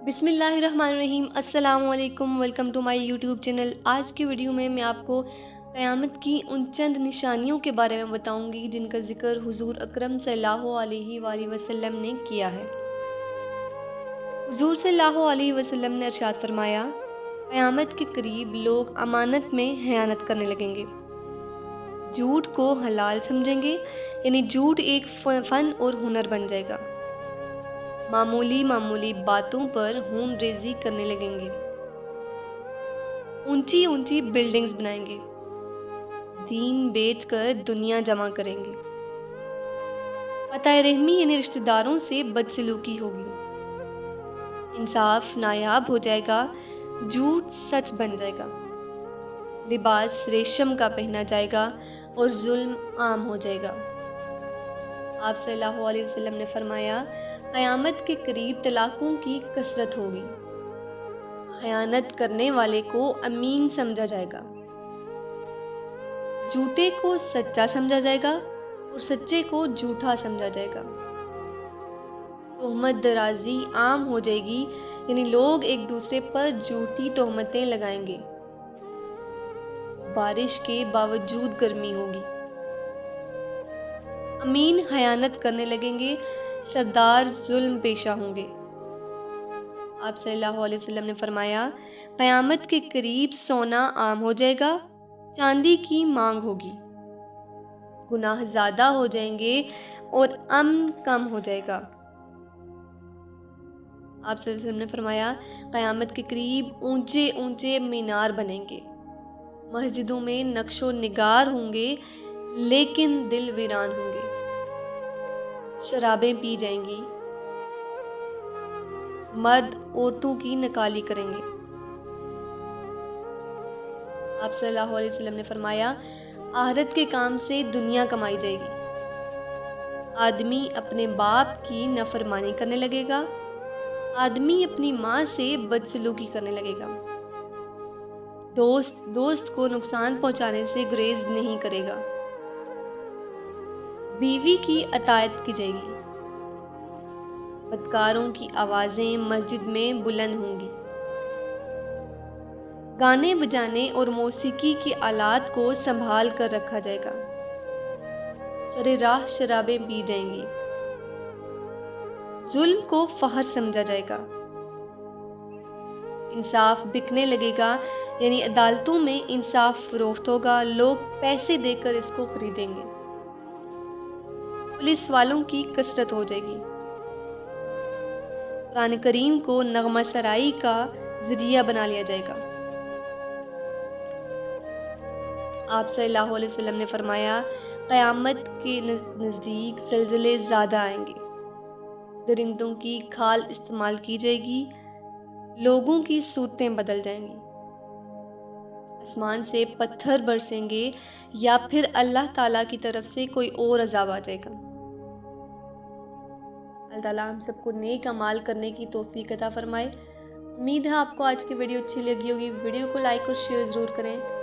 बिस्मिल्लाहिर्रहमानिर्रहीम। अस्सलाम वालेकुम। Welcome to my YouTube channel. आज की वीडियो में मैं आपको क़यामत की उन चंद निशानियों के बारे में बताऊंगी जिनका ज़िक्र हुज़ूर अकरम सल्लल्लाहु अलैहि वसल्लम ने किया है। हुज़ूर सल्लल्लाहु अलैहि वसल्लम ने इरशाद फरमाया, क़यामत के करीब लोग अमानत में खयानत करने लगेंगे, झूठ को हलाल समझेंगे, यानी झूठ एक फ़न और हुनर बन जाएगा। मामूली मामूली बातों पर खून रेज़ी करने लगेंगे, ऊंची ऊंची बिल्डिंग्स बनाएंगे, दीन बेचकर दुनिया जमा करेंगे, पता रहमी यानी रिश्तेदारों से बदसलूकी होगी, इंसाफ नायाब हो जाएगा, झूठ सच बन जाएगा, लिबास रेशम का पहना जाएगा और जुल्म आम हो जाएगा। आप सल्लल्लाहु अलैहि वसल्लम ने फरमाया, क़यामत के करीब तलाक़ों की कसरत होगी, खयानत करने वाले को अमीन समझा जाएगा, झूठे को सच्चा समझा जाएगा और सच्चे को झूठा समझा जाएगा। तोहमत दराजी आम हो जाएगी, यानी लोग एक दूसरे पर झूठी तोहमतें लगाएंगे, बारिश के बावजूद गर्मी होगी, अमीन खयानत करने लगेंगे, सरदार जुल्म पेशा होंगे। आप सल्लल्लाहु अलैहि वसल्लम ने फरमाया, क़यामत के करीब सोना आम हो जाएगा, चांदी की मांग होगी, गुनाह ज़्यादा हो जाएंगे और अमन कम हो जाएगा। आप सल्लल्लाहु अलैहि वसल्लम ने फरमाया, क़यामत के करीब ऊंचे ऊंचे मीनार बनेंगे, मस्जिदों में नक्शो निगार होंगे लेकिन दिल वीरान होंगे, शराबें पी जाएंगी, मर्द औरतों की नकाली करेंगे। आप सल्लल्लाहु अलैहि वसल्लम ने फरमाया, आखिरत के काम से दुनिया कमाई जाएगी, आदमी अपने बाप की नाफरमानी करने लगेगा, आदमी अपनी माँ से बदसलूकी करने लगेगा, दोस्त दोस्त को नुकसान पहुंचाने से गुरेज नहीं करेगा, बीवी की अतायत की जाएगी, बदकारों की आवाज़ें मस्जिद में बुलंद होंगी, गाने बजाने और मौसीकी की आलात को संभाल कर रखा जाएगा, सरेराह शराबें पी जाएंगी, जुल्म को फहर समझा जाएगा, इंसाफ बिकने लगेगा, यानी अदालतों में इंसाफ फरोख्त होगा, लोग पैसे देकर इसको खरीदेंगे, पुलिस वालों की कसरत हो जाएगी, कुरान करीम को नगमा सराई का जरिया बना लिया जाएगा। आप सल्लल्लाहु अलैहि वसल्लम ने फरमाया, क़यामत के नज़दीक ज़लज़ले ज़्यादा आएंगे, दरिंदों की खाल इस्तेमाल की जाएगी, लोगों की सूरतें बदल जाएंगी, आसमान से पत्थर बरसेंगे या फिर अल्लाह ताला की तरफ से कोई और अज़ाब आ जाएगा। अल्लाह ताला हम सबको नेक अमाल करने की तौफीक अता फरमाए। उम्मीद है आपको आज की वीडियो अच्छी लगी होगी। वीडियो को लाइक और शेयर ज़रूर करें।